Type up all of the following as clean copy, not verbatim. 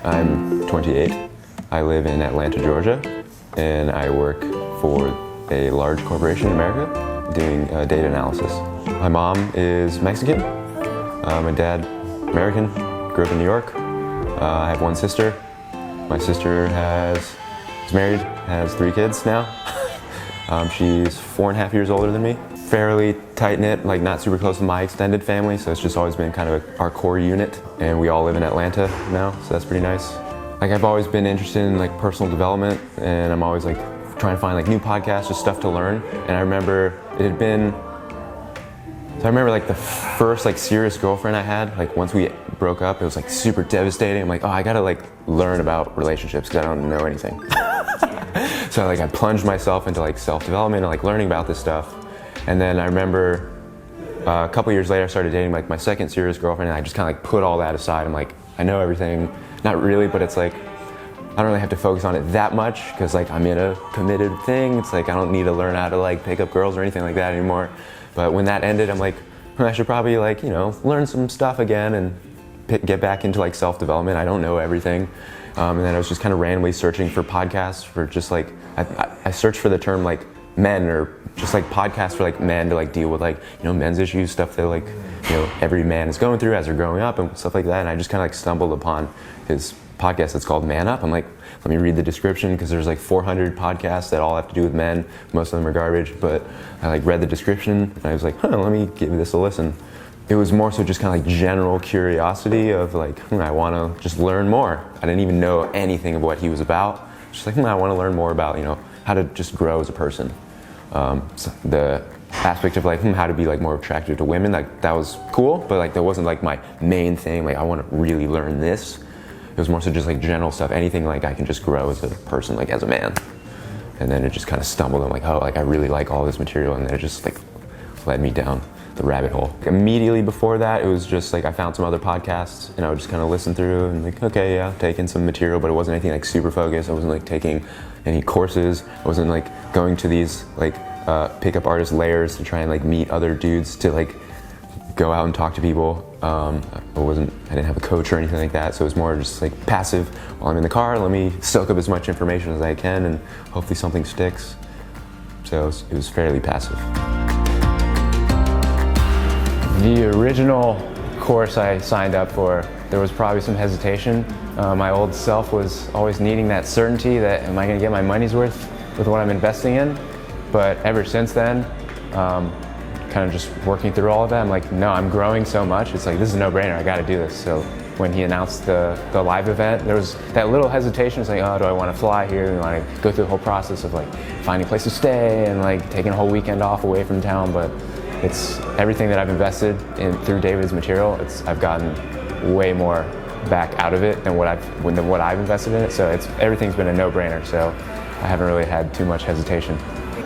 I'm 28. I live in Atlanta, Georgia, and I work for a large corporation in America doing data analysis. My mom is Mexican. My dad, American, grew up in New York. I have one sister. My sister is married, has 3 kids now. She's 4.5 years older than me. Fairly tight-knit, like not super close to my extended family, so it's just always been kind of our core unit, and we all live in Atlanta now, so that's pretty nice. Like I've always been interested in like personal development, and I'm always like trying to find like new podcasts, just stuff to learn. And I remember like the first like serious girlfriend I had, like once we broke up, it was like super devastating. I'm like, oh, I gotta like learn about relationships because I don't know anything. So like I plunged myself into like self-development and like learning about this stuff. And then I remember a couple years later I started dating like my second serious girlfriend, and I just kind of like put all that aside. I'm like, I know everything, not really, but it's like I don't really have to focus on it that much because like I'm in a committed thing. It's like I don't need to learn how to like pick up girls or anything like that anymore. But when that ended, I'm like, I should probably like, you know, learn some stuff again and get back into like self-development. I don't know everything. And then I was just kind of randomly searching for podcasts for just like, I searched for the term like men, or just like podcasts for like men to like deal with like, you know, men's issues, stuff that like, you know, every man is going through as they're growing up and stuff like that. And I just kind of like stumbled upon his podcast that's called Man Up. I'm like, let me read the description, because there's like 400 podcasts that all have to do with men. Most of them are garbage, but I like read the description and I was like, let me give this a listen. It was more so just kind of like general curiosity of like, I want to just learn more. I didn't even know anything of what he was about. Just like, I want to learn more about, you know, how to just grow as a person. So the aspect of like how to be like more attractive to women, like that was cool, but like that wasn't like my main thing. Like I want to really learn this. It was more so just like general stuff, anything like I can just grow as a person, like as a man. And then it just kind of stumbled. I'm like, oh, like I really like all this material, and then it just like led me down the rabbit hole. Immediately before that, it was just like I found some other podcasts and I would just kind of listen through and like, okay, yeah, taking some material, but it wasn't anything like super focused. I wasn't like taking any courses. I wasn't like going to these like pickup artist layers to try and like meet other dudes to like go out and talk to people. I didn't have a coach or anything like that, so it was more just like passive. While I'm in the car, let me soak up as much information as I can and hopefully something sticks. So it was fairly passive. The original course I signed up for, there was probably some hesitation. My old self was always needing that certainty that am I going to get my money's worth with what I'm investing in? But ever since then, kind of just working through all of that, I'm like, no, I'm growing so much. It's like, this is a no-brainer. I got to do this. So when he announced the live event, there was that little hesitation. It's like, oh, do I want to fly here? Do I want to go through the whole process of like finding a place to stay and like taking a whole weekend off away from town? But it's everything that I've invested in through David's material. I've gotten way more back out of it than what I've invested in it. So everything's been a no-brainer. So I haven't really had too much hesitation.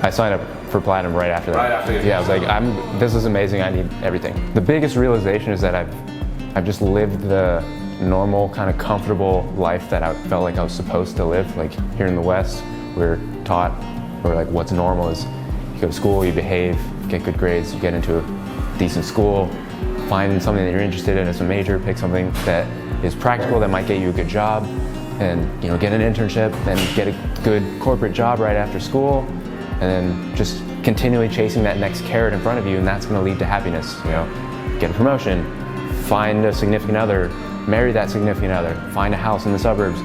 I signed up for Platinum right after that. Right after yeah, I was like, this is amazing. I need everything. The biggest realization is that I've just lived the normal, kind of comfortable life that I felt like I was supposed to live. Like here in the West, we're taught, or like what's normal is you go to school, you behave, get good grades, you get into a decent school, find something that you're interested in as a major, pick something that is practical, that might get you a good job, and you know, get an internship, then get a good corporate job right after school, and then just continually chasing that next carrot in front of you, and that's going to lead to happiness. You know, get a promotion, find a significant other, marry that significant other, find a house in the suburbs,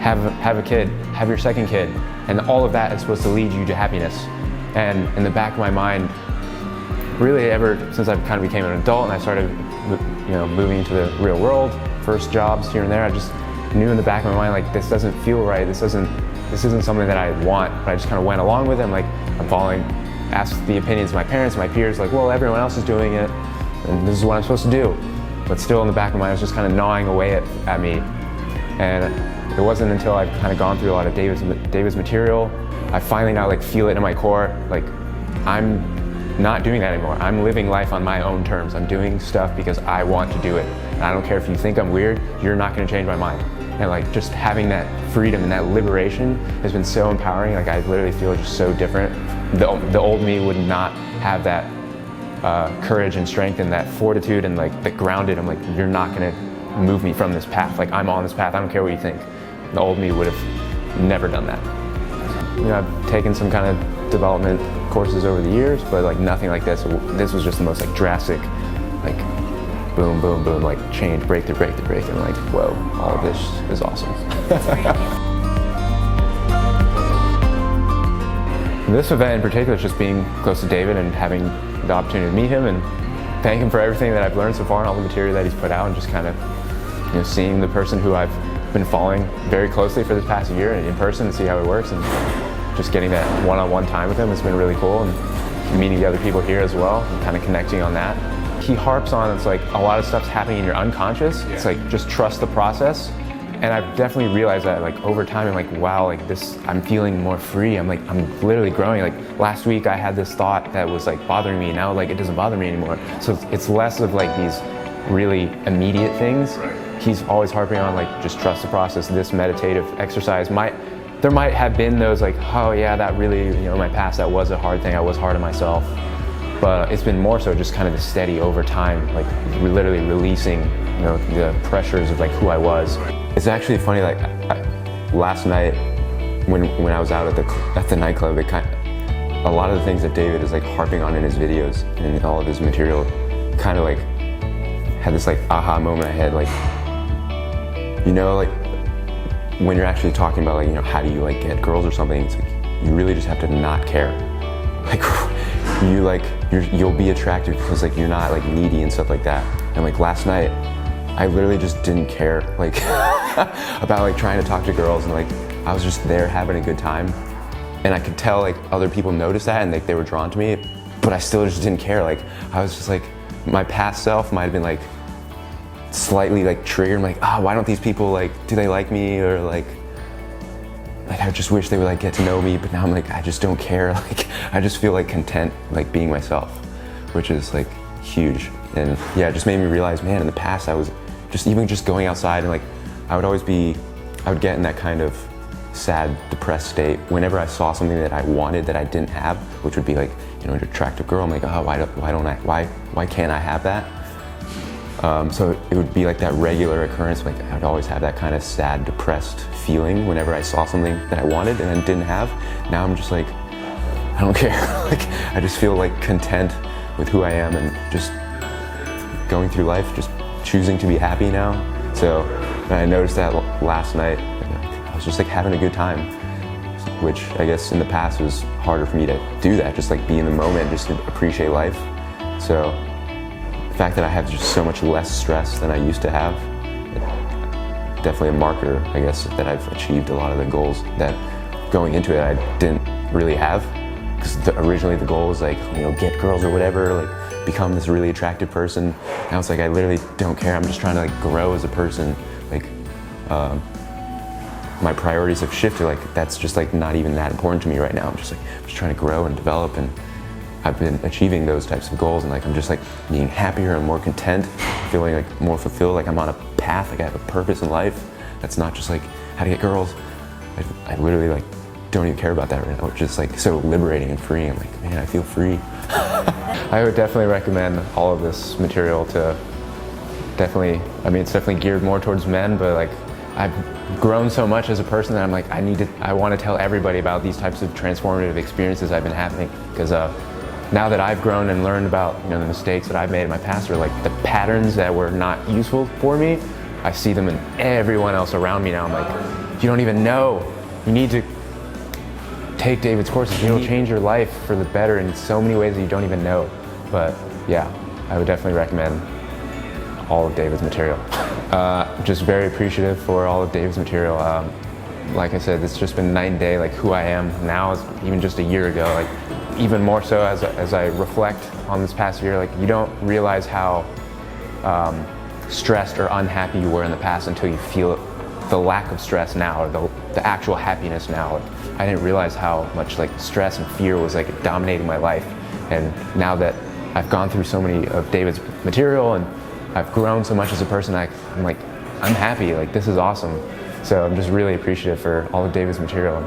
have a kid, have your second kid, and all of that is supposed to lead you to happiness. And in the back of my mind, really ever since I kind of became an adult and I started, you know, moving into the real world, first jobs here and there, I just knew in the back of my mind, like, this doesn't feel right. This isn't something that I want. But I just kind of went along with it. I'm like, asked the opinions of my parents, my peers, like, well, everyone else is doing it, and this is what I'm supposed to do. But still in the back of my mind, I was just kind of gnawing away at me. And it wasn't until I've kind of gone through a lot of David's material, I finally now like feel it in my core, like I'm not doing that anymore. I'm living life on my own terms. I'm doing stuff because I want to do it. And I don't care if you think I'm weird, you're not gonna change my mind. And like just having that freedom and that liberation has been so empowering. Like I literally feel just so different. The old me would not have that courage and strength and that fortitude and like the grounded. I'm like, you're not gonna move me from this path. Like, I'm on this path, I don't care what you think. The old me would have never done that. You know, I've taken some kind of development courses over the years, but like nothing like this. This was just the most like drastic, like boom, boom, boom, like change, breakthrough, breakthrough, breakthrough. And like, whoa, all of this is awesome. This event in particular is just being close to David and having the opportunity to meet him and thank him for everything that I've learned so far and all the material that he's put out, and just kind of, you know, seeing the person who I've been following very closely for this past year in person and see how it works, and just getting that one-on-one time with him has been really cool, and meeting the other people here as well and kind of connecting on that. He harps on, it's like a lot of stuff's happening in your unconscious. It's like, just trust the process. And I've definitely realized that, like, over time, I'm like, wow, like this, I'm feeling more free. I'm literally growing. Like, last week I had this thought that was like bothering me. Now, like, it doesn't bother me anymore. So it's less of like these really immediate things. He's always harping on, like, just trust the process. This meditative exercise there might have been those like, oh yeah, that really, you know, in my past, that was a hard thing. I was hard on myself. But it's been more so just kind of the steady over time, like literally releasing, you know, the pressures of like who I was. It's actually funny, like last night when I was out at the nightclub, a lot of the things that David is like harping on in his videos and all of his material kind of like had this like aha moment I had, like, you know, like when you're actually talking about, like, you know, how do you like get girls or something, it's like you really just have to not care. Like you'll be attractive because like you're not like needy and stuff like that. And like last night I literally just didn't care like about like trying to talk to girls, and like I was just there having a good time, and I could tell like other people noticed that and like they were drawn to me, but I still just didn't care. Like I was just like, my past self might have been like slightly like triggered, like, oh, why don't these people, like, do they like me, or like I just wish they would like get to know me. But now I'm like, I just don't care. Like I just feel like content like being myself, which is like huge. And yeah, it just made me realize, man, in the past I was just going outside and like I would get in that kind of sad, depressed state whenever I saw something that I wanted that I didn't have, which would be like, you know, an attractive girl. I'm like, oh, why can't I have that? So it would be like that regular occurrence. Like I'd always have that kind of sad, depressed feeling whenever I saw something that I wanted and then didn't have. Now I'm just like, I don't care. Like I just feel like content with who I am and just going through life, just choosing to be happy now. So I noticed that last night. I was just like having a good time, which I guess in the past was harder for me to do that, just like be in the moment, just to appreciate life. So the fact that I have just so much less stress than I used to have, definitely a marker, I guess, that I've achieved a lot of the goals that going into it I didn't really have. Because originally the goal was like, you know, get girls or whatever, like become this really attractive person. Now it's like I literally don't care. I'm just trying to like grow as a person. Like my priorities have shifted. Like that's just like not even that important to me right now. I'm just trying to grow and develop, and I've been achieving those types of goals, and like I'm just like being happier and more content, feeling like more fulfilled, like I'm on a path, like I have a purpose in life. That's not just like how to get girls. I literally like don't even care about that right now. It's just like so liberating and freeing. I'm like, man, I feel free. I would definitely recommend all of this material to I mean, it's definitely geared more towards men, but like I've grown so much as a person that I'm like, I want to tell everybody about these types of transformative experiences I've been having, because now that I've grown and learned about, you know, the mistakes that I've made in my past, or like the patterns that were not useful for me, I see them in everyone else around me now. I'm like, you don't even know. You need to take David's courses. It'll change your life for the better in so many ways that you don't even know. But yeah, I would definitely recommend all of David's material. Just very appreciative for all of David's material. Like I said, it's just been night and day, like who I am now is even just a year ago. Like even more so as I reflect on this past year, like you don't realize how stressed or unhappy you were in the past until you feel the lack of stress now, or the actual happiness now. Like, I didn't realize how much like stress and fear was like dominating my life. And now that I've gone through so many of David's material and I've grown so much as a person, I'm like, I'm happy, like this is awesome. So I'm just really appreciative for all of David's material.